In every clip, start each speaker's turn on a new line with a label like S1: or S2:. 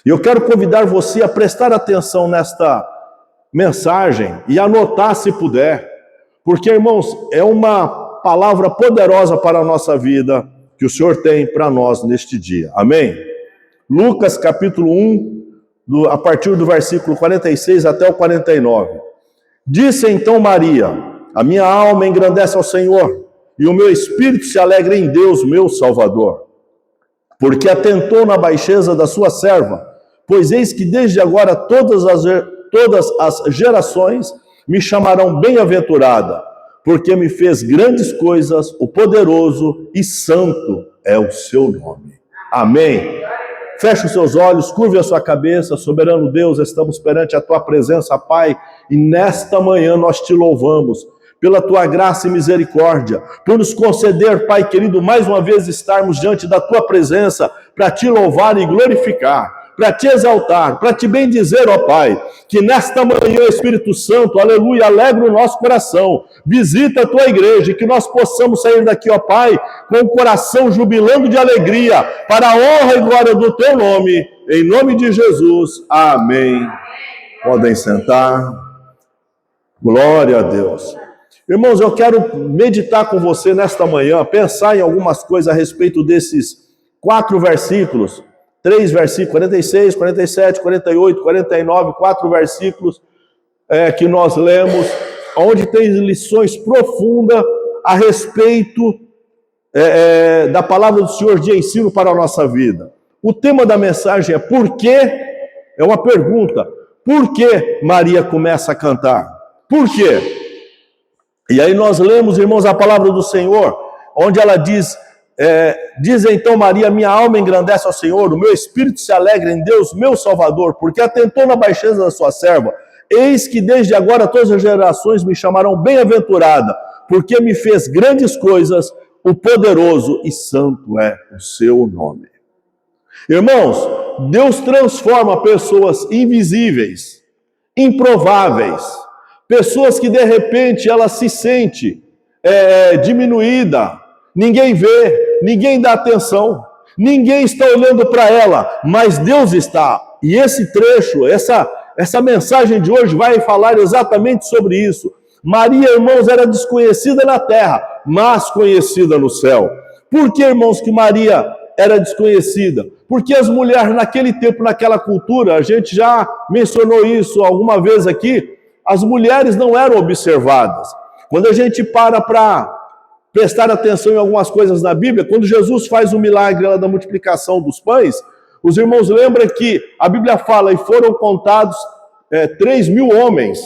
S1: E eu quero convidar você a prestar atenção nesta mensagem e anotar se puder, porque, irmãos, é uma palavra poderosa para a nossa vida que o Senhor tem para nós neste dia. Amém? Lucas capítulo 1, a partir do versículo 46 até o 49. Disse então Maria: a minha alma engrandece ao Senhor, e o meu espírito se alegra em Deus, meu Salvador, porque atentou na baixeza da sua serva, pois eis que desde agora todas as gerações me chamarão bem-aventurada, porque me fez grandes coisas, o poderoso e santo é o seu nome. Amém. Feche os seus olhos, curve a sua cabeça. Soberano Deus, estamos perante a tua presença, Pai, e nesta manhã nós te louvamos pela tua graça e misericórdia, por nos conceder, Pai querido, mais uma vez estarmos diante da tua presença para te louvar e glorificar, para te exaltar, para te bendizer, ó Pai, que nesta manhã, Espírito Santo, aleluia, alegra o nosso coração, visita a tua igreja, e que nós possamos sair daqui, ó Pai, com o coração jubilando de alegria, para a honra e glória do teu nome, em nome de Jesus, amém. Podem sentar, glória a Deus. Irmãos, eu quero meditar com você nesta manhã, pensar em algumas coisas a respeito desses 4 versículos, 3 versículos, 46, 47, 48, 49, 4 versículos que nós lemos, onde tem lições profundas a respeito da palavra do Senhor de ensino para a nossa vida. O tema da mensagem é por que, é uma pergunta, por que Maria começa a cantar? Por quê? E aí nós lemos, irmãos, a palavra do Senhor, onde ela diz... diz então Maria: minha alma engrandece ao Senhor, o meu espírito se alegra em Deus, meu Salvador, porque atentou na baixeza da sua serva. Eis que desde agora todas as gerações me chamarão bem-aventurada, porque me fez grandes coisas, o poderoso e santo é o seu nome. Irmãos, Deus transforma pessoas invisíveis, improváveis, pessoas que de repente ela se sente diminuída, ninguém vê, ninguém dá atenção, ninguém está olhando para ela, mas Deus está. E esse trecho, essa mensagem de hoje vai falar exatamente sobre isso. Maria, irmãos, era desconhecida na terra, mas conhecida no céu. Por que, irmãos, que Maria era desconhecida? Porque as mulheres naquele tempo, naquela cultura, a gente já mencionou isso alguma vez aqui, as mulheres não eram observadas. Quando a gente para prestar atenção em algumas coisas na Bíblia, quando Jesus faz o milagre lá da multiplicação dos pães, os irmãos lembram que a Bíblia fala, e foram contados 3.000 homens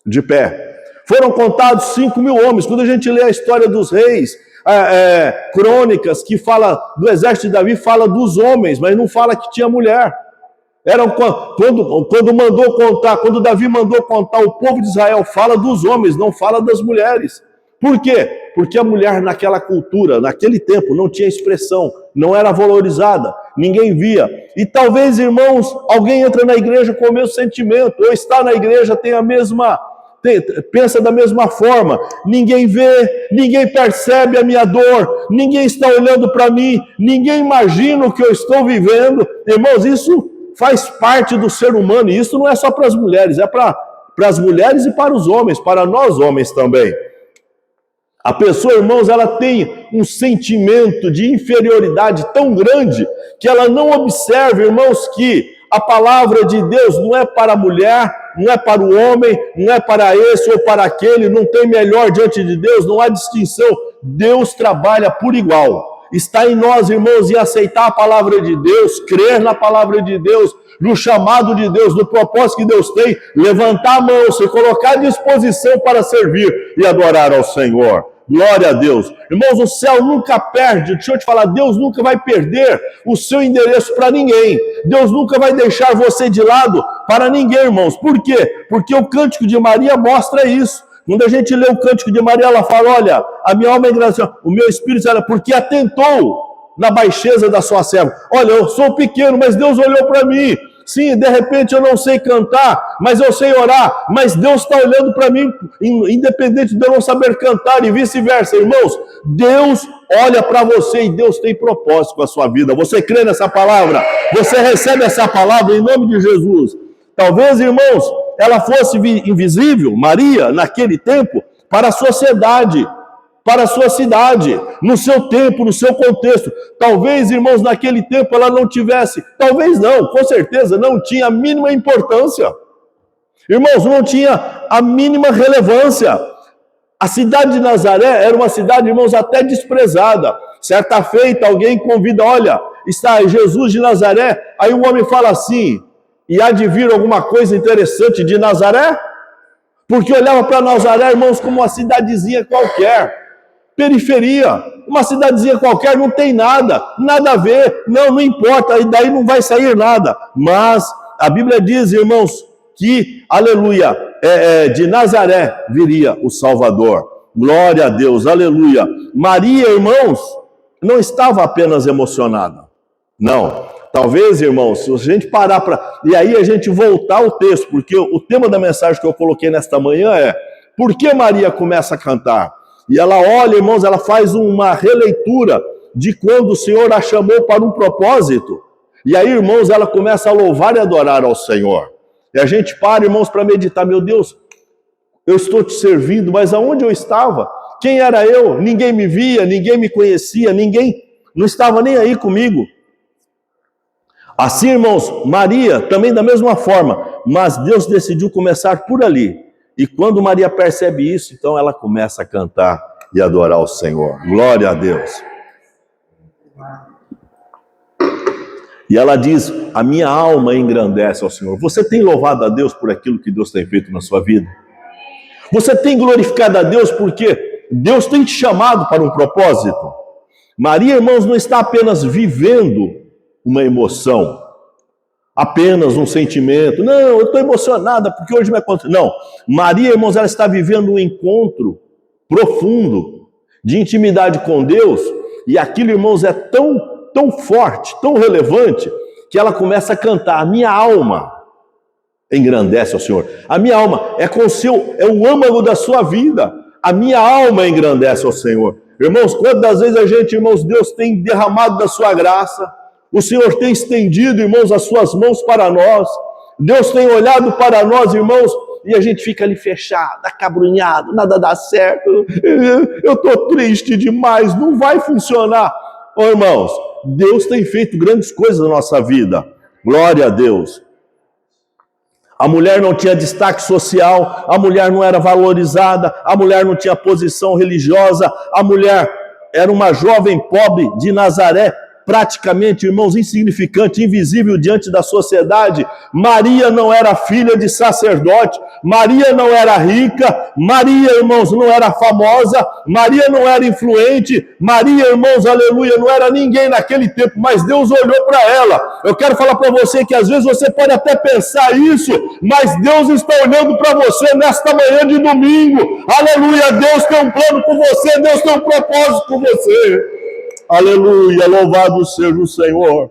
S1: de pé. Foram contados 5.000 homens. Quando a gente lê a história dos reis, crônicas, que fala do exército de Davi, fala dos homens, mas não fala que tinha mulher. Quando Davi mandou contar o povo de Israel, fala dos homens, não fala das mulheres. Por quê? Porque a mulher naquela cultura, naquele tempo, não tinha expressão, não era valorizada, ninguém via. E talvez, irmãos, alguém entra na igreja com o mesmo sentimento, ou está na igreja, pensa da mesma forma. Ninguém vê, ninguém percebe a minha dor, ninguém está olhando para mim, ninguém imagina o que eu estou vivendo. Irmãos, isso faz parte do ser humano, e isso não é só para as mulheres, é para as mulheres e para os homens, para nós homens também. A pessoa, irmãos, ela tem um sentimento de inferioridade tão grande que ela não observa, irmãos, que a palavra de Deus não é para a mulher, não é para o homem, não é para esse ou para aquele, não tem melhor diante de Deus, não há distinção. Deus trabalha por igual. Está em nós, irmãos, em aceitar a palavra de Deus, crer na palavra de Deus, no chamado de Deus, no propósito que Deus tem, levantar a mão, se colocar à disposição para servir e adorar ao Senhor. Glória a Deus. Irmãos, o céu nunca perde. Deixa eu te falar, Deus nunca vai perder o seu endereço para ninguém. Deus nunca vai deixar você de lado para ninguém, irmãos. Por quê? Porque o Cântico de Maria mostra isso. Quando a gente lê o Cântico de Maria, ela fala, olha, a minha alma é engrandecida, o meu espírito, porque atentou na baixeza da sua serva. Olha, eu sou pequeno, mas Deus olhou para mim. Sim, de repente eu não sei cantar, mas eu sei orar. Mas Deus está olhando para mim, independente de eu não saber cantar e vice-versa. Irmãos, Deus olha para você e Deus tem propósito com a sua vida. Você crê nessa palavra? Você recebe essa palavra em nome de Jesus? Talvez, irmãos, ela fosse invisível, Maria, naquele tempo, para a sociedade, para a sua cidade, no seu tempo, no seu contexto. Talvez, irmãos, naquele tempo ela não tivesse, talvez não, com certeza, não tinha a mínima importância. Irmãos, não tinha a mínima relevância. A cidade de Nazaré era uma cidade, irmãos, até desprezada. Certa feita, alguém convida, olha, está Jesus de Nazaré. Aí o homem fala assim, e há de vir alguma coisa interessante de Nazaré? Porque olhava para Nazaré, irmãos, como uma cidadezinha qualquer. Periferia, uma cidadezinha qualquer, não tem nada a ver, não importa, e daí não vai sair nada. Mas a Bíblia diz, irmãos, que, aleluia, de Nazaré viria o Salvador. Glória a Deus, aleluia. Maria, irmãos, não estava apenas emocionada. Não. Talvez, irmãos, se a gente parar para... E aí a gente voltar ao texto, porque o tema da mensagem que eu coloquei nesta manhã é: por que Maria começa a cantar? E ela olha, irmãos, ela faz uma releitura de quando o Senhor a chamou para um propósito. E aí, irmãos, ela começa a louvar e adorar ao Senhor. E a gente para, irmãos, para meditar. Meu Deus, eu estou te servindo, mas aonde eu estava? Quem era eu? Ninguém me via, ninguém me conhecia, ninguém não estava nem aí comigo. Assim, irmãos, Maria também da mesma forma, mas Deus decidiu começar por ali. E quando Maria percebe isso, então ela começa a cantar e adorar o Senhor. Glória a Deus. E ela diz, a minha alma engrandece ao Senhor. Você tem louvado a Deus por aquilo que Deus tem feito na sua vida? Você tem glorificado a Deus porque Deus tem te chamado para um propósito? Maria, irmãos, não está apenas vivendo uma emoção, apenas um sentimento. Não, eu estou emocionada porque hoje me aconteceu. Não, Maria, irmãos, ela está vivendo um encontro profundo de intimidade com Deus, e aquilo, irmãos, é tão forte, tão relevante, que ela começa a cantar, a minha alma engrandece ao Senhor. A minha alma é o âmago da sua vida. A minha alma engrandece ao Senhor. Irmãos, quantas vezes a gente, irmãos, Deus tem derramado da sua graça, o Senhor tem estendido, irmãos, as suas mãos para nós. Deus tem olhado para nós, irmãos, e a gente fica ali fechado, acabrunhado, nada dá certo. Eu estou triste demais, não vai funcionar. Oh, irmãos, Deus tem feito grandes coisas na nossa vida. Glória a Deus. A mulher não tinha destaque social, a mulher não era valorizada, a mulher não tinha posição religiosa, a mulher era uma jovem pobre de Nazaré, praticamente, irmãos, insignificante, invisível diante da sociedade. Maria não era filha de sacerdote, Maria não era rica, Maria, irmãos, não era famosa, Maria não era influente, Maria, irmãos, aleluia, não era ninguém naquele tempo, mas Deus olhou para ela. Eu quero falar para você que às vezes você pode até pensar isso, mas Deus está olhando para você nesta manhã de domingo. Aleluia, Deus tem um plano com você, Deus tem um propósito com você. Aleluia, louvado seja o Senhor.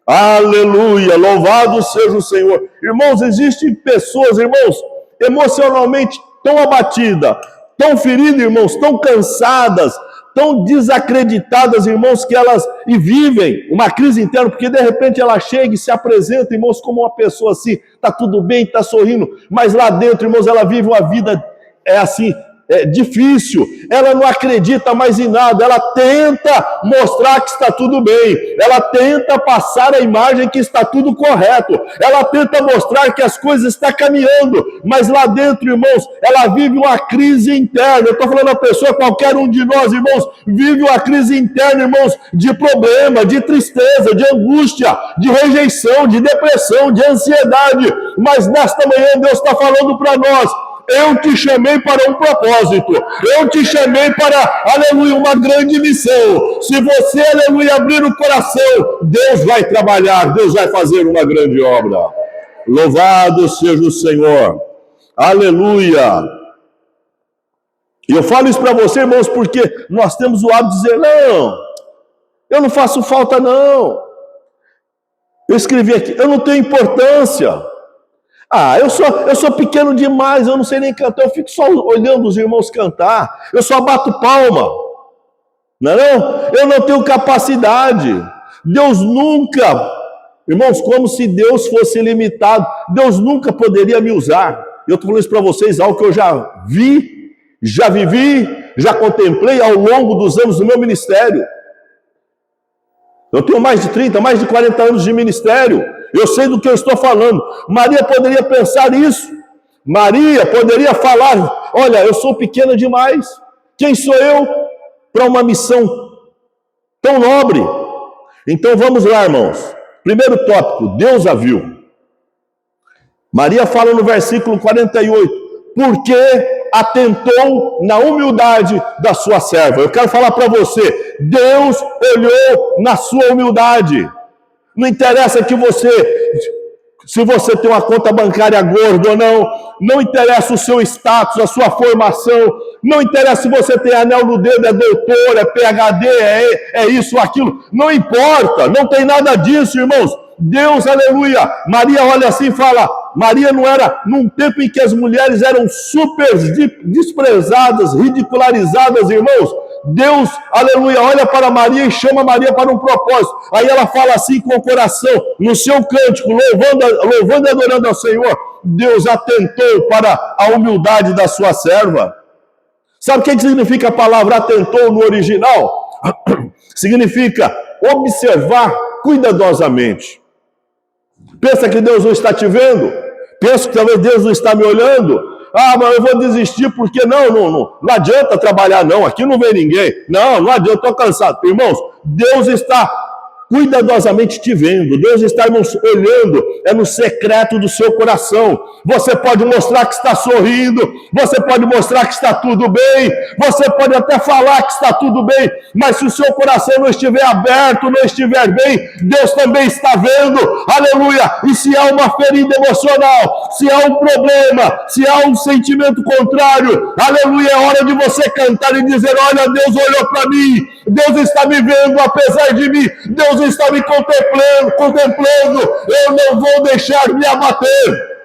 S1: Aleluia, louvado seja o Senhor. Irmãos, existem pessoas, irmãos, emocionalmente tão abatidas, tão feridas, irmãos, tão cansadas, tão desacreditadas, irmãos, que elas vivem uma crise interna, porque de repente ela chega e se apresenta, irmãos, como uma pessoa assim, tá tudo bem, tá sorrindo, mas lá dentro, irmãos, ela vive uma vida difícil, ela não acredita mais em nada, ela tenta mostrar que está tudo bem, ela tenta passar a imagem que está tudo correto, ela tenta mostrar que as coisas estão caminhando, mas lá dentro, irmãos, ela vive uma crise interna. Eu estou falando a pessoa, qualquer um de nós, irmãos, vive uma crise interna, irmãos, de problema, de tristeza, de angústia, de rejeição, de depressão, de ansiedade, mas nesta manhã Deus está falando para nós: eu te chamei para um propósito. Eu te chamei para, aleluia, uma grande missão. Se você, aleluia, abrir o coração, Deus vai trabalhar, Deus vai fazer uma grande obra. Louvado seja o Senhor. Aleluia. E eu falo isso para você, irmãos, porque nós temos o hábito de dizer: não, eu não faço falta, não. Eu escrevi aqui, eu não tenho importância. Eu sou pequeno demais, eu não sei nem cantar, eu fico só olhando os irmãos cantar, eu só bato palma. Não é não? Eu não tenho capacidade. Deus nunca, irmãos, como se Deus fosse limitado, Deus nunca poderia me usar. Eu estou falando isso para vocês, algo que eu já vi, já vivi, já contemplei ao longo dos anos do meu ministério. Eu tenho mais de 30, mais de 40 anos de ministério. Eu sei do que eu estou falando. Maria poderia pensar isso. Maria poderia falar, olha, eu sou pequena demais. Quem sou eu para uma missão tão nobre? Então vamos lá, irmãos. Primeiro tópico, Deus a viu. Maria fala no versículo 48, porque atentou na humildade da sua serva. Eu quero falar para você, Deus olhou na sua humildade. Não interessa se você tem uma conta bancária gorda ou não, não interessa o seu status, a sua formação, não interessa se você tem anel no dedo, é doutor, é PhD, é isso ou aquilo, não importa, não tem nada disso, irmãos. Deus, aleluia. Maria olha assim e fala, Maria não era, num tempo em que as mulheres eram super desprezadas, ridicularizadas, irmãos. Deus, aleluia, olha para Maria e chama Maria para um propósito. Aí ela fala assim com o coração, no seu cântico, louvando e adorando ao Senhor. Deus atentou para a humildade da sua serva. Sabe o que significa a palavra atentou no original? Significa observar cuidadosamente. Pensa que Deus não está te vendo? Pensa que talvez Deus não está me olhando? Mas eu vou desistir porque não adianta trabalhar não, aqui não vem ninguém. Não adianta, estou cansado. Irmãos, Deus está cuidadosamente te vendo. Deus está, irmãos, olhando, é no secreto do seu coração. Você pode mostrar que está sorrindo, você pode mostrar que está tudo bem, você pode até falar que está tudo bem, mas se o seu coração não estiver aberto, não estiver bem, Deus também está vendo, aleluia. E se há uma ferida emocional, se há um problema, se há um sentimento contrário, aleluia, é hora de você cantar e dizer, olha, Deus olhou para mim, Deus está me vendo apesar de mim, Deus está me contemplando, eu não vou deixar me abater.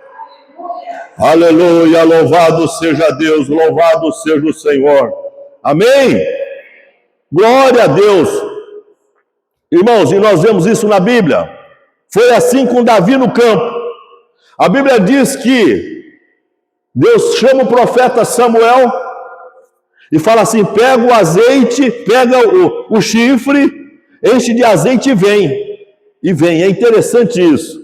S1: Aleluia, louvado seja Deus, louvado seja o Senhor. Amém? Glória a Deus. Irmãos, e nós vemos isso na Bíblia. Foi assim com Davi no campo. A Bíblia diz que Deus chama o profeta Samuel e fala assim, pega o azeite, pega o chifre, enche de azeite e vem. E vem, é interessante isso.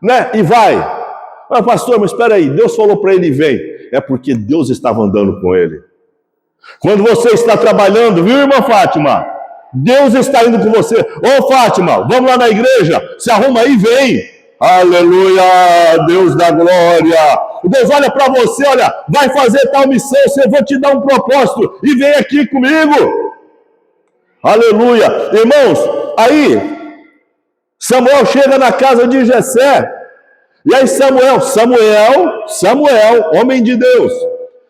S1: Né? E vai. Mas pastor, mas espera aí, Deus falou para ele vem. É porque Deus estava andando com ele. Quando você está trabalhando, viu, irmã Fátima? Deus está indo com você. Ô Fátima, vamos lá na igreja, se arruma aí, vem. Aleluia, Deus da glória. Deus olha para você, olha, vai fazer tal missão, eu vou te dar um propósito e vem aqui comigo. Aleluia. Irmãos, aí Samuel chega na casa de Jessé. E aí Samuel, homem de Deus,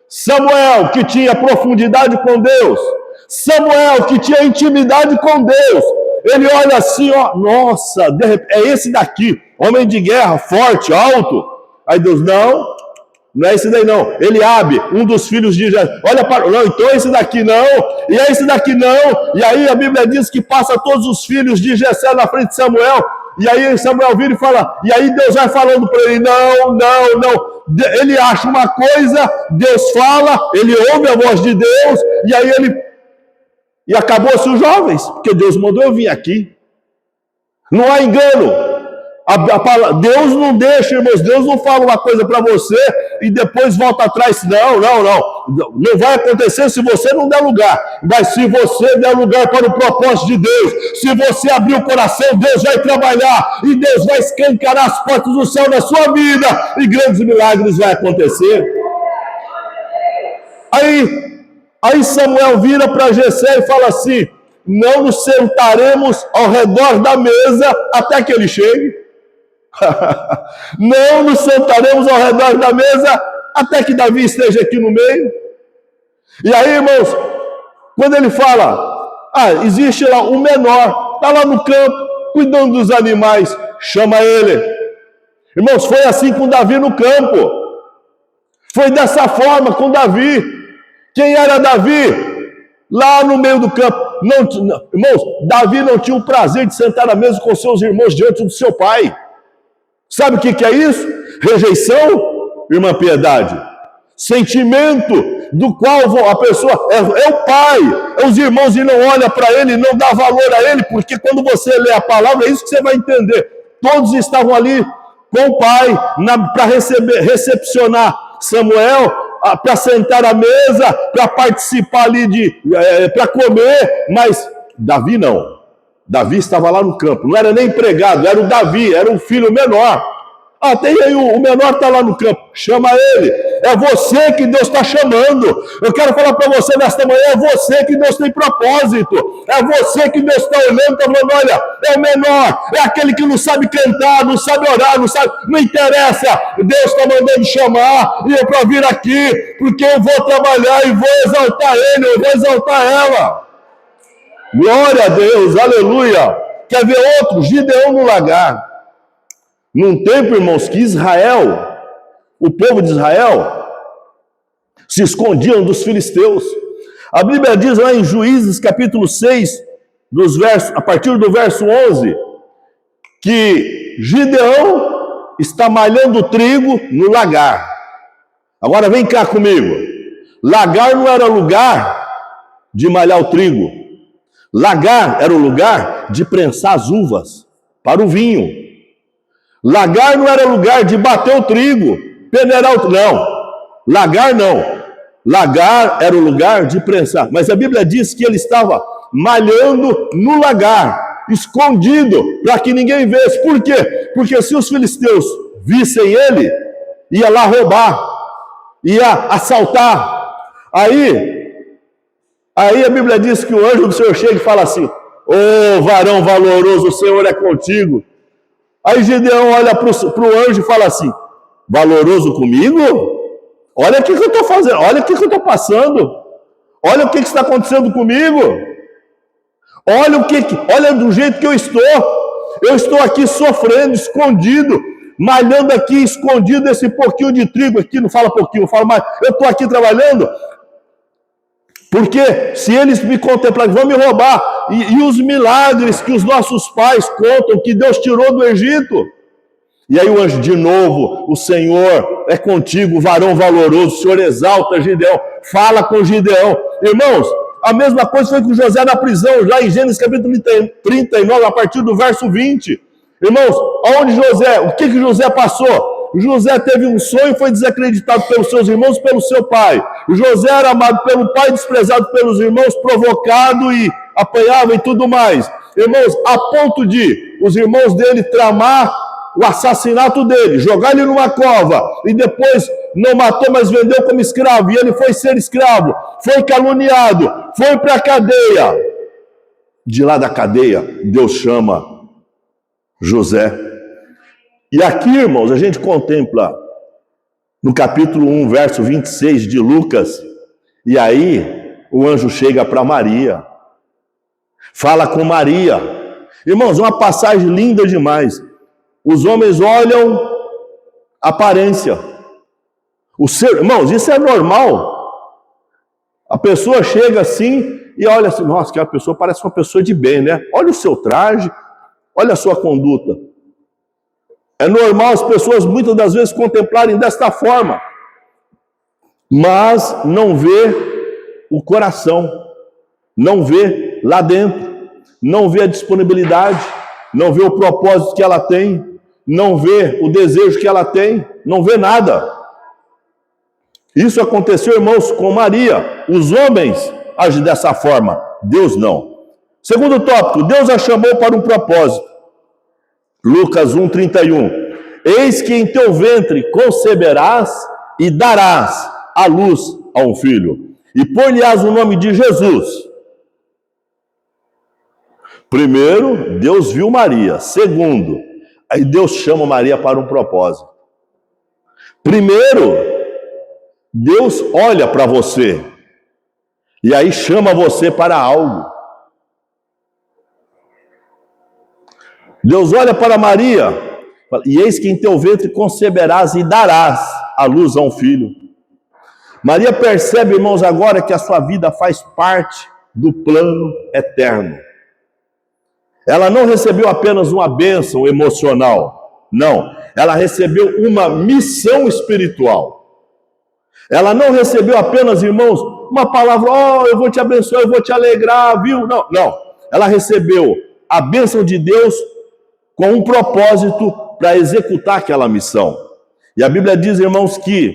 S1: Samuel que tinha profundidade com Deus, Samuel que tinha intimidade com Deus, ele olha assim, ó, nossa, é esse daqui, homem de guerra, forte, alto. Aí Deus, não é esse daí não, Eliabe, um dos filhos de Jessé, olha para, não, então esse daqui não, e é esse daqui não, e aí a Bíblia diz que passa todos os filhos de Jessé na frente de Samuel. E aí Samuel vira e fala, e aí Deus vai falando para ele, não, ele acha uma coisa, Deus fala, ele ouve a voz de Deus, e aí e acabou-se os jovens, porque Deus mandou eu vir aqui. Não há engano. Deus não deixa, irmãos, Deus não fala uma coisa para você e depois volta atrás. Não vai acontecer se você não der lugar, mas se você der lugar para o propósito de Deus, se você abrir o coração, Deus vai trabalhar e Deus vai escancarar as portas do céu na sua vida e grandes milagres vai acontecer. Aí Samuel vira para Jessé e fala assim, não nos sentaremos ao redor da mesa até que ele chegue. Não nos sentaremos ao redor da mesa até que Davi esteja aqui no meio. E aí, irmãos, quando ele fala, existe lá o menor, está lá no campo, cuidando dos animais, chama ele. Irmãos, foi assim com Davi no campo. Foi dessa forma com Davi. Quem era Davi? Lá no meio do campo. Irmãos, Davi não tinha o prazer de sentar à mesa com seus irmãos diante do seu pai. Sabe o que é isso? Rejeição, irmã Piedade. Sentimento do qual a pessoa é o pai, é os irmãos e não olha para ele, não dá valor a ele, porque quando você lê a palavra, é isso que você vai entender. Todos estavam ali com o pai para recepcionar Samuel, para sentar à mesa, para participar ali para comer, mas Davi não. Davi estava lá no campo, não era nem empregado, era o Davi, era o filho menor. Tem aí o menor está lá no campo, chama ele. É você que Deus está chamando. Eu quero falar para você nesta manhã, é você que Deus tem propósito. É você que Deus está olhando, está falando, olha, é o menor, é aquele que não sabe cantar, não sabe orar, não interessa. Deus está mandando chamar e eu para vir aqui, porque eu vou trabalhar e vou exaltar ele, eu vou exaltar ela. Glória a Deus, aleluia. Quer ver outro? Gideão no lagar. Num tempo, irmãos, que Israel, o povo de Israel, se escondiam dos filisteus. A Bíblia diz lá em Juízes, capítulo 6, a partir do verso 11, que Gideão está malhando trigo no lagar. Agora vem cá comigo. Lagar não era lugar de malhar o trigo. Lagar era o lugar de prensar as uvas para o vinho. Lagar não era lugar de bater o trigo, peneirar o trigo. Não, lagar não. Lagar era o lugar de prensar. Mas a Bíblia diz que ele estava malhando no lagar, escondido, para que ninguém visse. Por quê? Porque se os filisteus vissem ele, ia lá roubar, ia assaltar. Aí a Bíblia diz que o anjo do Senhor chega e fala assim: ô varão valoroso, o Senhor é contigo. Aí Gideão olha para o anjo e fala assim: valoroso comigo? Olha o que eu estou fazendo, olha o que eu estou passando, olha o que está acontecendo comigo, olha do jeito que eu estou aqui sofrendo, escondido, malhando aqui, escondido esse pouquinho de trigo aqui, não fala pouquinho, fala mais, eu estou aqui trabalhando, porque se eles me contemplarem, vão me roubar. E os milagres que os nossos pais contam, que Deus tirou do Egito. E aí o anjo, de novo, o Senhor é contigo, varão valoroso, o Senhor exalta Gideão, fala com Gideão. Irmãos, a mesma coisa foi com José na prisão, já em Gênesis capítulo 39, a partir do verso 20. Irmãos, aonde José, o que José passou? José teve um sonho e foi desacreditado pelos seus irmãos e pelo seu pai. José era amado pelo pai, desprezado pelos irmãos, provocado e apanhava e tudo mais. Irmãos, a ponto de os irmãos dele tramar o assassinato dele, jogar ele numa cova e depois não matou, mas vendeu como escravo. E ele foi ser escravo, foi caluniado, foi para a cadeia. De lá da cadeia, Deus chama José. E aqui, irmãos, a gente contempla no capítulo 1, verso 26 de Lucas, e aí o anjo chega para Maria, fala com Maria. Irmãos, uma passagem linda demais. Os homens olham a aparência. Irmãos, isso é normal. A pessoa chega assim e olha assim, nossa, aquela pessoa parece uma pessoa de bem, né? Olha o seu traje, olha a sua conduta. É normal as pessoas muitas das vezes contemplarem desta forma, mas não vê o coração, não vê lá dentro, não vê a disponibilidade, não vê o propósito que ela tem, não vê o desejo que ela tem, não vê nada. Isso aconteceu, irmãos, com Maria. Os homens agem dessa forma, Deus não. Segundo tópico, Deus a chamou para um propósito. Lucas 1:31. Eis que em teu ventre conceberás e darás à luz a um filho, e pôr-lhe-ás o nome de Jesus. Primeiro, Deus viu Maria. Segundo, aí Deus chama Maria para um propósito. Primeiro, Deus olha para você e aí chama você para algo. Deus olha para Maria, e eis que em teu ventre conceberás e darás à luz a um filho. Maria percebe, irmãos, agora que a sua vida faz parte do plano eterno. Ela não recebeu apenas uma bênção emocional, não. Ela recebeu uma missão espiritual. Ela não recebeu apenas, irmãos, uma palavra, eu vou te abençoar, eu vou te alegrar, viu? Não, não. Ela recebeu a bênção de Deus com um propósito para executar aquela missão. E a Bíblia diz, irmãos, que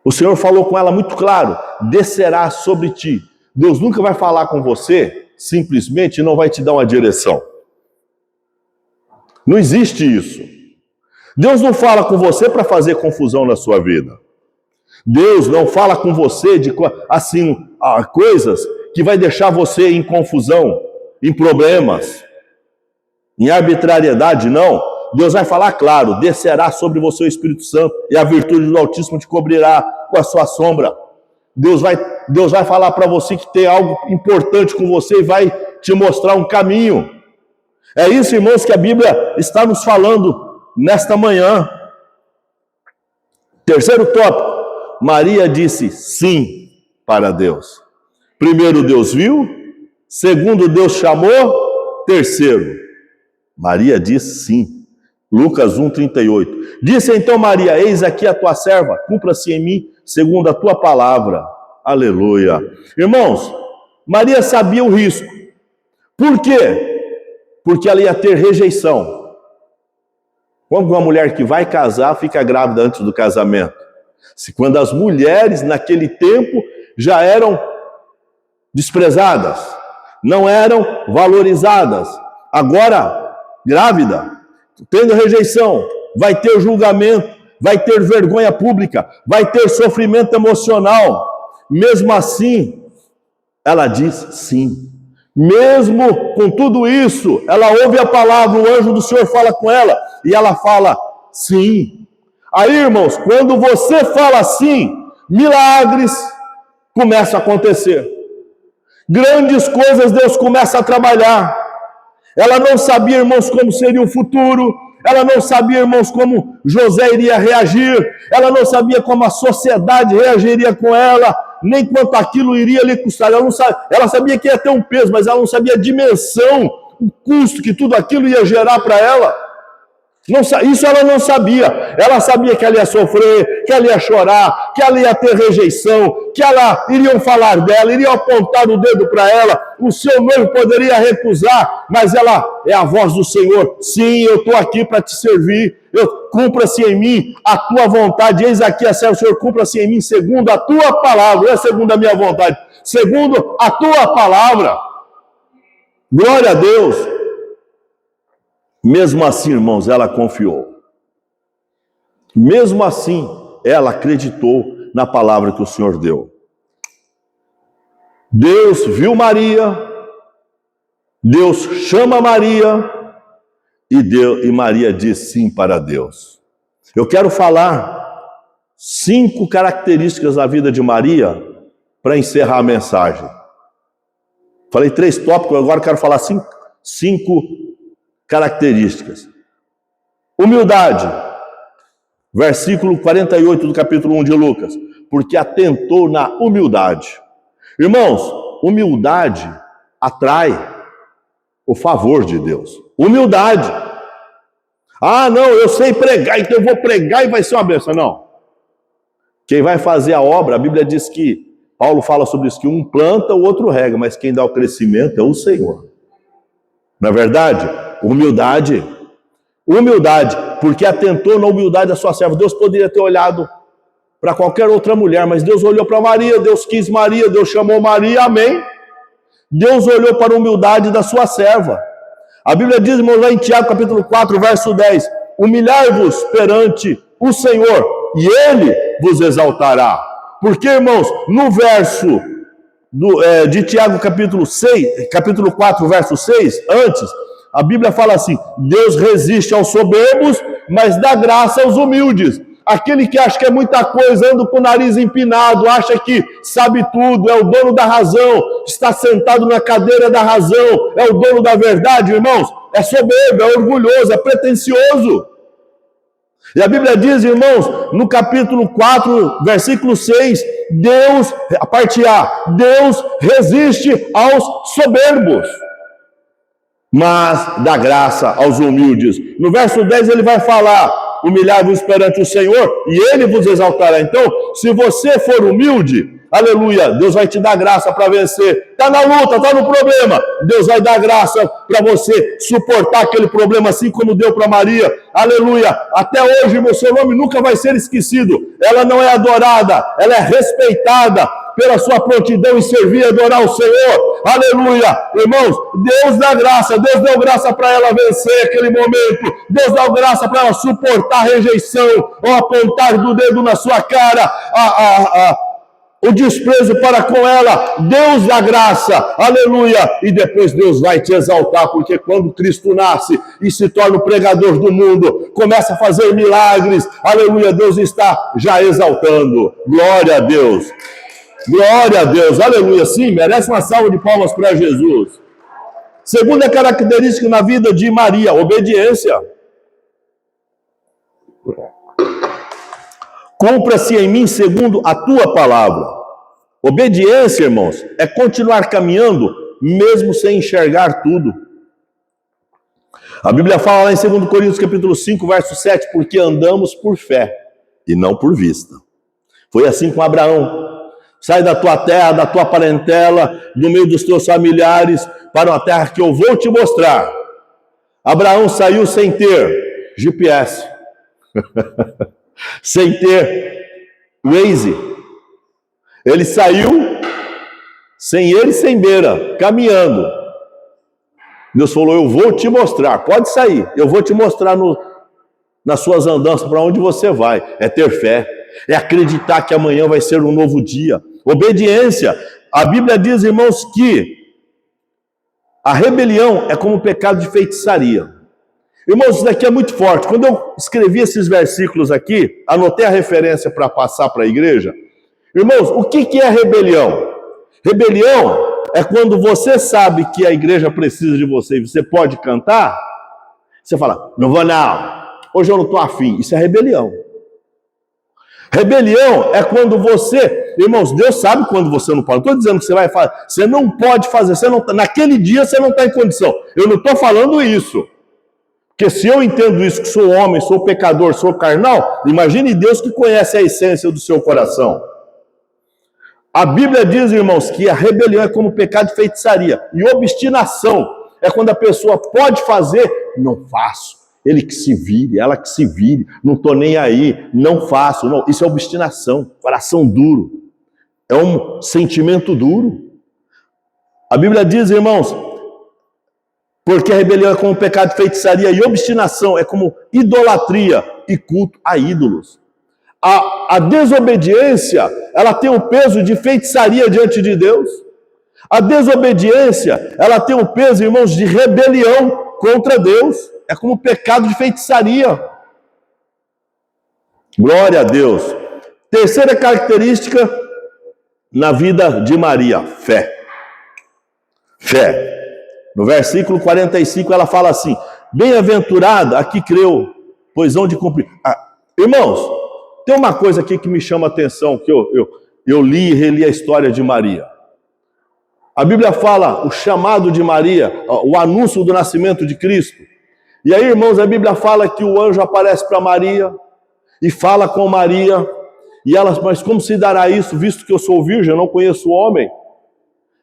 S1: o Senhor falou com ela muito claro, descerá sobre ti. Deus nunca vai falar com você, simplesmente não vai te dar uma direção. Não existe isso. Deus não fala com você para fazer confusão na sua vida. Deus não fala com você de assim, coisas que vai deixar você em confusão, em problemas, em arbitrariedade, não. Deus vai falar claro, descerá sobre você o Espírito Santo e a virtude do Altíssimo te cobrirá com a sua sombra. Deus vai falar para você que tem algo importante com você e vai te mostrar um caminho. É isso, irmãos, que a Bíblia está nos falando nesta manhã. Terceiro tópico, Maria disse sim para Deus. Primeiro, Deus viu. Segundo, Deus chamou. Terceiro, Maria disse sim. Lucas 1:38. Disse então Maria, eis aqui a tua serva, cumpra-se em mim segundo a tua palavra. Aleluia. Irmãos, Maria sabia o risco. Por quê? Porque ela ia ter rejeição. Como uma mulher que vai casar fica grávida antes do casamento? Quando as mulheres naquele tempo já eram desprezadas, não eram valorizadas. Agora, grávida, tendo rejeição, vai ter julgamento, vai ter vergonha pública, vai ter sofrimento emocional. Mesmo assim, ela diz sim. Mesmo com tudo isso, ela ouve a palavra, o anjo do Senhor fala com ela, e ela fala sim. Aí, irmãos, quando você fala sim, milagres começam a acontecer. Grandes coisas Deus começa a trabalhar. Ela não sabia, irmãos, como seria o futuro. Ela não sabia, irmãos, como José iria reagir. Ela não sabia como a sociedade reagiria com ela, nem quanto aquilo iria lhe custar. Ela sabia que ia ter um peso, mas ela não sabia a dimensão, o custo que tudo aquilo ia gerar para ela. Isso ela não sabia. Ela sabia que ela ia sofrer, que ela ia chorar, que ela ia ter rejeição, que iriam falar dela, iriam apontar o dedo para ela. O seu noivo poderia recusar, mas ela é a voz do Senhor. Sim, eu estou aqui para te servir. Cumpra-se em mim a tua vontade. Eis aqui a serva, Senhor, cumpra-se em mim segundo a tua palavra. Não é segundo a minha vontade, segundo a tua palavra. Glória a Deus. Mesmo assim, irmãos, ela confiou. Mesmo assim, ela acreditou na palavra que o Senhor deu. Deus viu Maria, Deus chama Maria, e Maria diz sim para Deus. Eu quero falar 5 características da vida de Maria para encerrar a mensagem. Falei 3 tópicos, agora quero falar 5 características. Humildade, versículo 48 do capítulo 1 de Lucas, porque atentou na humildade. Irmãos, humildade atrai o favor de Deus. Humildade. Não, eu sei pregar, então eu vou pregar e vai ser uma bênção. Não. Quem vai fazer a obra, a Bíblia diz que, Paulo fala sobre isso, que um planta, o outro rega, mas quem dá o crescimento é o Senhor. Não é verdade? Humildade, porque atentou na humildade da sua serva. Deus poderia ter olhado para qualquer outra mulher, mas Deus olhou para Maria, Deus quis Maria, Deus chamou Maria, amém? Deus olhou para a humildade da sua serva. A Bíblia diz, irmãos, lá em Tiago capítulo 4, verso 10, humilhai-vos perante o Senhor, e Ele vos exaltará. Porque, irmãos, no verso de Tiago capítulo 4, verso 6, antes, a Bíblia fala assim, Deus resiste aos soberbos, mas dá graça aos humildes. aquele que acha que é muita coisa, anda com o nariz empinado, acha que sabe tudo, é o dono da razão, está sentado na cadeira da razão, é o dono da verdade, irmãos, é soberbo, é orgulhoso, é pretensioso. E a Bíblia diz, irmãos, no capítulo 4, versículo 6, Deus, a parte A, Deus resiste aos soberbos, mas dá graça aos humildes. No verso 10 ele vai falar, humilhai-vos perante o Senhor e Ele vos exaltará. Então, se você for humilde, aleluia, Deus vai te dar graça para vencer. Está na luta, está no problema, Deus vai dar graça para você suportar aquele problema, assim como deu para Maria, aleluia. Até hoje, meu seu nome nunca vai ser esquecido. Ela não é adorada, ela é respeitada pela sua prontidão em servir e adorar o Senhor, aleluia. Irmãos, Deus dá graça, Deus deu graça para ela vencer aquele momento, Deus deu graça para ela suportar a rejeição, ou apontar do dedo na sua cara, o desprezo para com ela. Deus dá graça, aleluia, e depois Deus vai te exaltar, porque quando Cristo nasce e se torna o pregador do mundo, começa a fazer milagres, aleluia, Deus está já exaltando. Glória a Deus. Glória a Deus, aleluia, sim, merece uma salva de palmas para Jesus. Segunda característica na vida de Maria, obediência. Cumpra-se em mim segundo a tua palavra. Obediência, irmãos, é continuar caminhando mesmo sem enxergar tudo. A Bíblia fala lá em 2 Coríntios capítulo 5, verso 7, porque andamos por fé e não por vista. Foi assim com Abraão. Sai da tua terra, da tua parentela, do meio dos teus familiares, para uma terra que eu vou te mostrar. Abraão saiu sem ter GPS, sem ter Waze. Ele saiu sem ele, sem beira, caminhando. Deus falou, eu vou te mostrar, pode sair, eu vou te mostrar nas suas andanças para onde você vai. É ter fé, é acreditar que amanhã vai ser um novo dia. Obediência. A Bíblia diz, irmãos, que a rebelião é como um pecado de feitiçaria. Irmãos, isso daqui é muito forte. Quando eu escrevi esses versículos aqui, anotei a referência para passar para a igreja. Irmãos, o que é rebelião? Rebelião é quando você sabe que a igreja precisa de você e você pode cantar, você fala, não vou não, hoje eu não estou afim. Isso é rebelião. Rebelião é quando você, irmãos, Deus sabe quando você não pode. Não estou dizendo que você vai fazer, você não pode fazer, naquele dia você não está em condição. Eu não estou falando isso. Porque se eu entendo isso, que sou homem, sou pecador, sou carnal, imagine Deus que conhece a essência do seu coração. A Bíblia diz, irmãos, que a rebelião é como pecado de feitiçaria. E obstinação é quando a pessoa pode fazer, não faço. Ele que se vire, ela que se vire, não estou nem aí, não faço. Não, isso é obstinação, coração duro. É um sentimento duro. A Bíblia diz, irmãos, porque a rebelião é como pecado de feitiçaria e obstinação é como idolatria e culto a ídolos. A desobediência, ela tem o peso de feitiçaria diante de Deus. A desobediência, ela tem o peso, irmãos, de rebelião contra Deus. É como pecado de feitiçaria. Glória a Deus. Terceira característica na vida de Maria, fé. Fé. No versículo 45 ela fala assim, bem-aventurada a que creu, pois hão de cumprir. Irmãos, tem uma coisa aqui que me chama a atenção, que eu li e reli a história de Maria. A Bíblia fala o chamado de Maria, o anúncio do nascimento de Cristo. E aí, irmãos, a Bíblia fala que o anjo aparece para Maria e fala com Maria. E ela, mas como se dará isso, visto que eu sou virgem, eu não conheço o homem?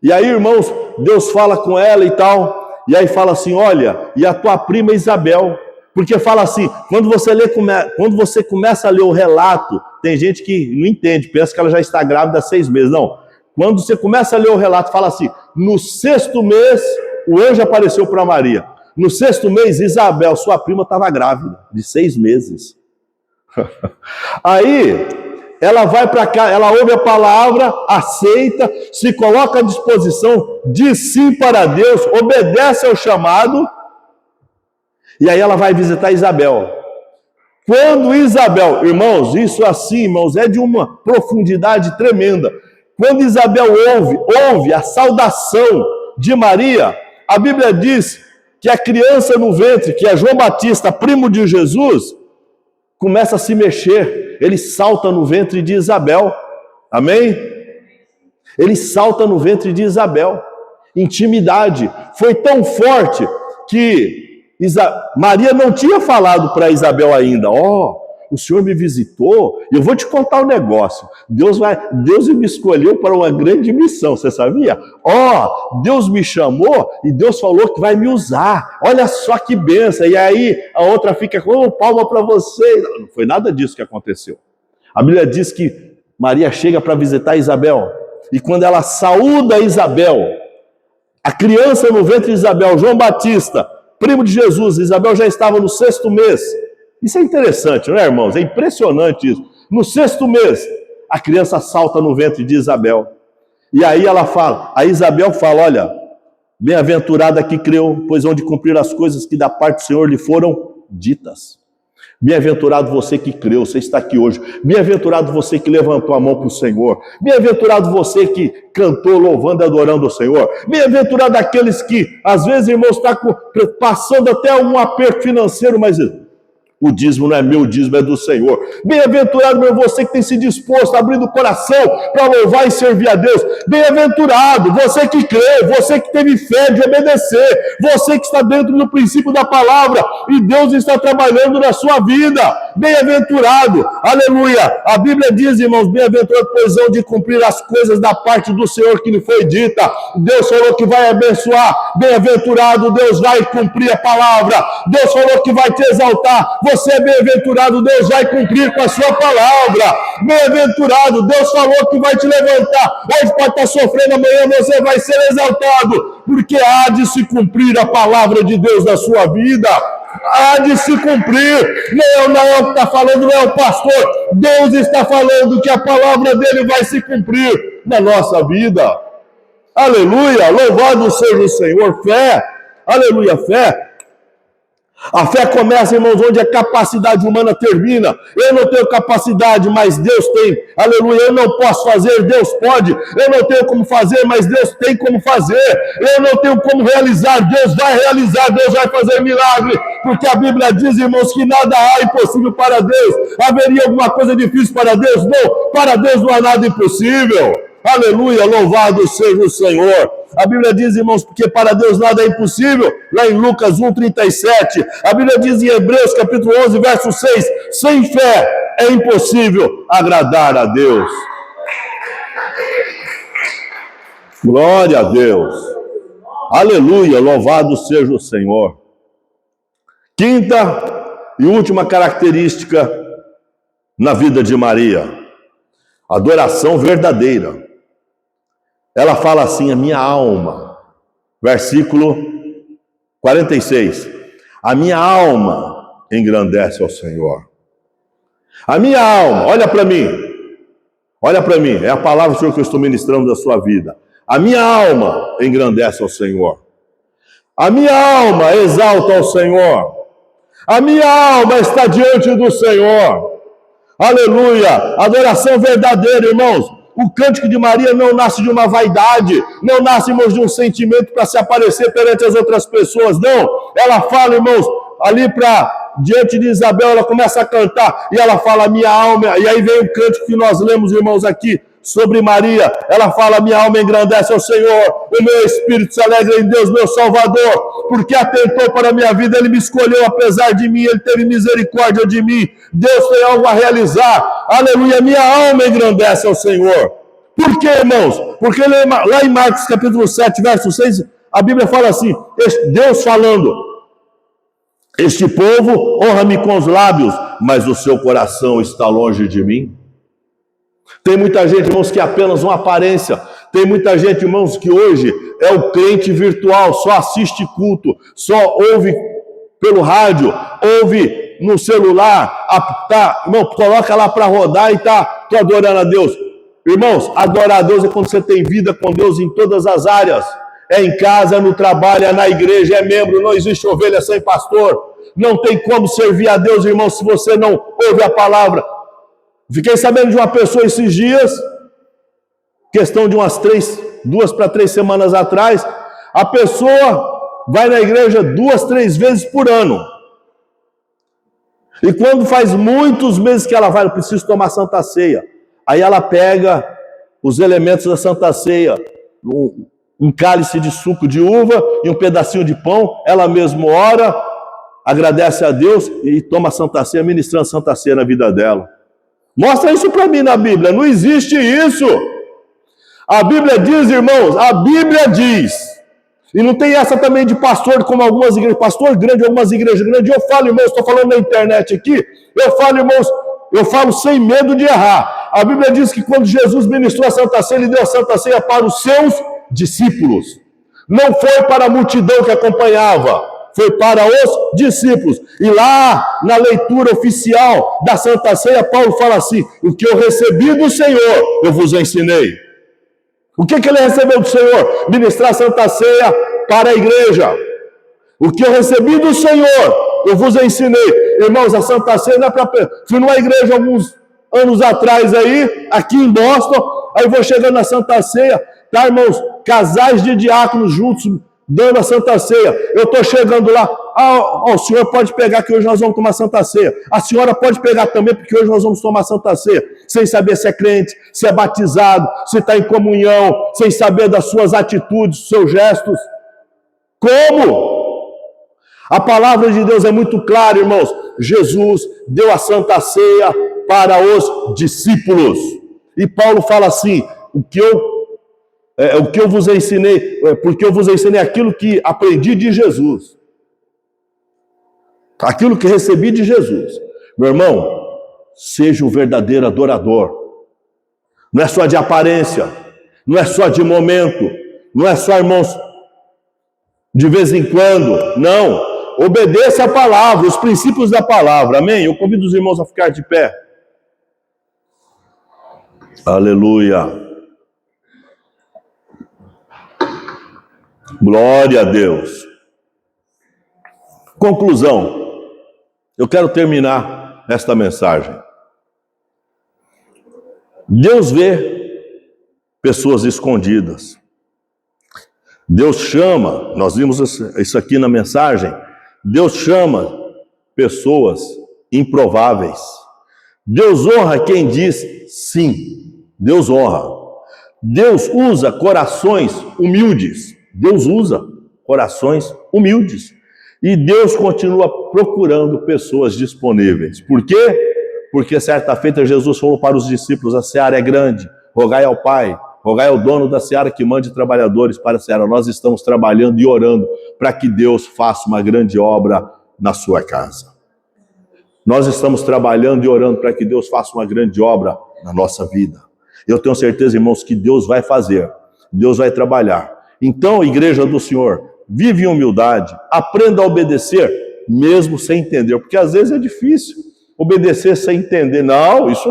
S1: E aí, irmãos, Deus fala com ela e tal. E aí fala assim, olha, e a tua prima Isabel. Porque fala assim, quando você começa a ler o relato, tem gente que não entende, pensa que ela já está grávida há 6 meses. Não, quando você começa a ler o relato, fala assim, no 6º mês, o anjo apareceu para Maria. No 6º mês, Isabel, sua prima, estava grávida, de 6 meses. Aí, ela vai para cá, ela ouve a palavra, aceita, se coloca à disposição, diz sim para Deus, obedece ao chamado, e aí ela vai visitar Isabel. Quando Isabel, irmãos, isso assim, irmãos, é de uma profundidade tremenda. Quando Isabel ouve a saudação de Maria, a Bíblia diz que a criança no ventre, que é João Batista, primo de Jesus, começa a se mexer. Ele salta no ventre de Isabel. Amém? Ele salta no ventre de Isabel. Intimidade. Foi tão forte que Maria não tinha falado para Isabel ainda: o Senhor me visitou, e eu vou te contar um negócio. Deus me escolheu para uma grande missão, você sabia? Deus me chamou e Deus falou que vai me usar. Olha só que bênção. E aí a outra fica com palma para você. Não foi nada disso que aconteceu. A Bíblia diz que Maria chega para visitar Isabel, e quando ela saúda Isabel, a criança no ventre de Isabel, João Batista, primo de Jesus, Isabel já estava no 6º mês. Isso é interessante, não é, irmãos? É impressionante isso. No 6º mês, a criança salta no ventre de Isabel. E aí a Isabel fala: olha, bem-aventurada que creu, pois hão de cumprir as coisas que da parte do Senhor lhe foram ditas. Bem-aventurado você que creu, você está aqui hoje. Bem-aventurado você que levantou a mão para o Senhor. Bem-aventurado você que cantou louvando e adorando o Senhor. Bem-aventurado aqueles que, às vezes, irmãos, está passando até um aperto financeiro, mas o dízimo não é meu, o dízimo é do Senhor. Bem-aventurado, meu, você que tem se disposto, abrindo o coração para louvar e servir a Deus. Bem-aventurado, você que crê, você que teve fé de obedecer, você que está dentro do princípio da palavra e Deus está trabalhando na sua vida. Bem-aventurado, aleluia. A Bíblia diz, irmãos, bem-aventurado, pois hão de cumprir as coisas da parte do Senhor que lhe foi dita. Deus falou que vai abençoar. Bem-aventurado, Deus vai cumprir a palavra. Deus falou que vai te exaltar. Você é bem-aventurado, Deus vai cumprir com a sua palavra. Bem-aventurado, Deus falou que vai te levantar. Hoje pode estar sofrendo, amanhã você vai ser exaltado, porque há de se cumprir a palavra de Deus na sua vida. Há de se cumprir. Não é o que está falando, não é o pastor. Deus está falando que a palavra dele vai se cumprir na nossa vida. Aleluia, louvado seja o Senhor. Fé, aleluia, fé. A fé começa, irmãos, onde a capacidade humana termina. Eu não tenho capacidade, mas Deus tem. Aleluia, eu não posso fazer, Deus pode. Eu não tenho como fazer, mas Deus tem como fazer. Eu não tenho como realizar, Deus vai realizar, Deus vai fazer milagre. Porque a Bíblia diz, irmãos, que nada há impossível para Deus. Haveria alguma coisa difícil para Deus? Não, para Deus não há nada impossível. Aleluia, louvado seja o Senhor. A Bíblia diz, irmãos, porque para Deus nada é impossível. Lá em Lucas 1,37. A Bíblia diz em Hebreus capítulo 11, verso 6. Sem fé é impossível agradar a Deus. Glória a Deus. Aleluia, louvado seja o Senhor. Quinta e última característica na vida de Maria: adoração verdadeira. Ela fala assim: a minha alma, versículo 46, a minha alma engrandece ao Senhor. A minha alma, olha para mim, é a palavra do Senhor que eu estou ministrando da sua vida. A minha alma engrandece ao Senhor. A minha alma exalta ao Senhor. A minha alma está diante do Senhor. Aleluia, adoração verdadeira, irmãos. O cântico de Maria não nasce de uma vaidade, não nasce, irmãos, de um sentimento para se aparecer perante as outras pessoas, não. Ela fala, irmãos, ali diante de Isabel, ela começa a cantar, e ela fala, minha alma, e aí vem o cântico que nós lemos, irmãos, aqui, sobre Maria. Ela fala, minha alma engrandece ao Senhor, o meu espírito se alegra em Deus, meu Salvador, porque atentou para a minha vida, Ele me escolheu apesar de mim, Ele teve misericórdia de mim, Deus tem algo a realizar, aleluia, minha alma engrandece ao Senhor. Por quê, irmãos? Porque lá em Marcos capítulo 7, verso 6, a Bíblia fala assim, Deus falando, este povo honra-me com os lábios, mas o seu coração está longe de mim. Tem muita gente, irmãos, que é apenas uma aparência. Tem muita gente, irmãos, que hoje é o crente virtual, só assiste culto, só ouve pelo rádio, ouve no celular, irmão, coloca lá para rodar e tô adorando a Deus. Irmãos, adorar a Deus é quando você tem vida com Deus em todas as áreas. É em casa, é no trabalho, é na igreja, é membro, não existe ovelha sem pastor. Não tem como servir a Deus, irmão, se você não ouve a palavra. Fiquei sabendo de uma pessoa esses dias, questão de umas 2 para 3 semanas atrás, a pessoa vai na igreja 2, 3 vezes por ano. E quando faz muitos meses que ela vai, eu preciso tomar Santa Ceia. Aí ela pega os elementos da Santa Ceia, um cálice de suco de uva e um pedacinho de pão, ela mesma ora, agradece a Deus e toma Santa Ceia, ministrando Santa Ceia na vida dela. Mostra isso para mim na Bíblia, não existe isso. A Bíblia diz, irmãos, a Bíblia diz, e não tem essa também de pastor, como algumas igrejas, pastor grande, algumas igrejas grandes. Eu falo, irmãos, estou falando na internet aqui, eu falo, irmãos, eu falo sem medo de errar. A Bíblia diz que quando Jesus ministrou a Santa Ceia, ele deu a Santa Ceia para os seus discípulos. Não foi para a multidão que acompanhava, foi para os discípulos. E lá, na leitura oficial da Santa Ceia, Paulo fala assim: o que eu recebi do Senhor, eu vos ensinei. O que ele recebeu do Senhor? Ministrar a Santa Ceia para a igreja. O que eu recebi do Senhor, eu vos ensinei. Irmãos, a Santa Ceia não é para... Fui numa igreja alguns anos atrás aí, aqui em Boston, aí vou chegando na Santa Ceia, tá, irmãos? Casais de diáconos juntos, dando a Santa Ceia. Eu estou chegando lá, o senhor pode pegar que hoje nós vamos tomar Santa Ceia. A senhora pode pegar também, porque hoje nós vamos tomar Santa Ceia. Sem saber se é crente, se é batizado, se está em comunhão, sem saber das suas atitudes, dos seus gestos. Como? A palavra de Deus é muito clara, irmãos. Jesus deu a Santa Ceia para os discípulos. E Paulo fala assim: o que eu vos ensinei, porque eu vos ensinei aquilo que aprendi de Jesus. Aquilo que recebi de Jesus. Meu irmão, seja um verdadeiro adorador. Não é só de aparência, não é só de momento, não é só, irmãos, de vez em quando. Não, obedeça a palavra, os princípios da palavra, amém? Eu convido os irmãos a ficar de pé. Aleluia. Glória a Deus. Conclusão. Eu quero terminar esta mensagem. Deus vê pessoas escondidas. Deus chama, nós vimos isso aqui na mensagem, Deus chama pessoas improváveis. Deus honra quem diz sim. Deus honra. Deus usa corações humildes. Deus usa corações humildes. E Deus continua procurando pessoas disponíveis. Por quê? Porque certa feita Jesus falou para os discípulos: a seara é grande, rogai ao Pai, rogai ao dono da seara que mande trabalhadores para a seara. Nós estamos trabalhando e orando para que Deus faça uma grande obra na sua casa. Nós estamos trabalhando e orando para que Deus faça uma grande obra na nossa vida. Eu tenho certeza, irmãos, que Deus vai fazer, Deus vai trabalhar. Então, igreja do Senhor, vive em humildade, aprenda a obedecer, mesmo sem entender, porque às vezes é difícil obedecer sem entender. Não, isso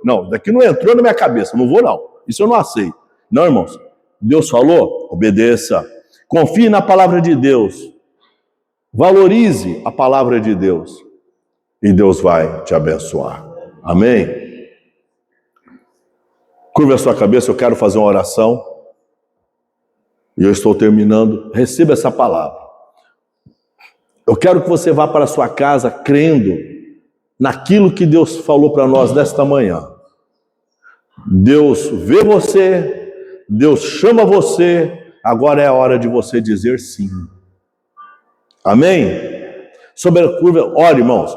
S1: não, daqui não entrou na minha cabeça, não vou não, isso eu não aceito. Não, irmãos, Deus falou, obedeça, confie na palavra de Deus, valorize a palavra de Deus, e Deus vai te abençoar. Amém? Curva a sua cabeça, eu quero fazer uma oração. E eu estou terminando. Receba essa palavra. Eu quero que você vá para a sua casa crendo naquilo que Deus falou para nós nesta manhã. Deus vê você, Deus chama você, agora é a hora de você dizer sim. Amém? Sobre a curva, olha, irmãos,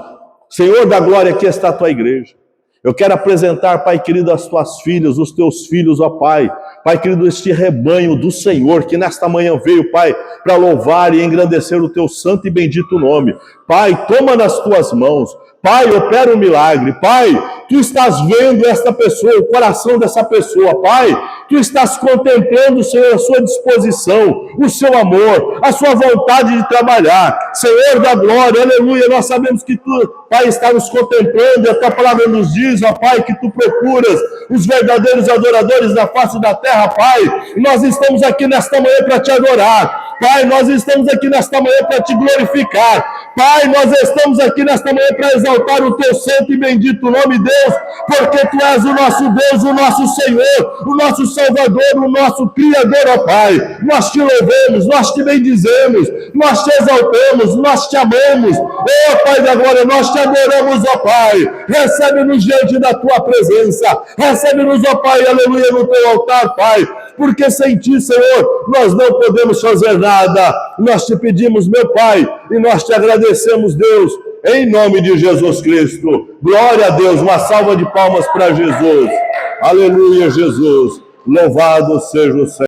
S1: Senhor da glória, aqui está a tua igreja. Eu quero apresentar, Pai querido, as tuas filhas, os teus filhos, ó Pai. Pai querido, este rebanho do Senhor, que nesta manhã veio, Pai, para louvar e engrandecer o teu santo e bendito nome. Pai, toma nas tuas mãos. Pai, opera um milagre. Pai, tu estás vendo esta pessoa, o coração dessa pessoa. Pai, tu estás contemplando, Senhor, a sua disposição, o seu amor, a sua vontade de trabalhar. Senhor da glória, aleluia, nós sabemos que tu, Pai, está nos contemplando, e a tua palavra nos diz, ó Pai, que tu procuras os verdadeiros adoradores da face da terra, Pai. E nós estamos aqui nesta manhã para te adorar. Pai, nós estamos aqui nesta manhã para te glorificar. Pai, nós estamos aqui nesta manhã para exaltar o teu santo e bendito nome, Deus, porque tu és o nosso Deus, o nosso Senhor, o nosso Salvador, o nosso Criador, ó Pai. Nós te louvamos, nós te bendizemos, nós te exaltamos, nós te amamos. Ó Pai da glória, nós te adoramos, ó Pai. Recebe-nos diante da tua presença. Recebe-nos, ó Pai, aleluia, no teu altar, Pai. Porque sem ti, Senhor, nós não podemos fazer nada. Nós te pedimos, meu Pai, e nós te agradecemos, Deus, em nome de Jesus Cristo. Glória a Deus, uma salva de palmas para Jesus. Aleluia, Jesus. Louvado seja o Senhor.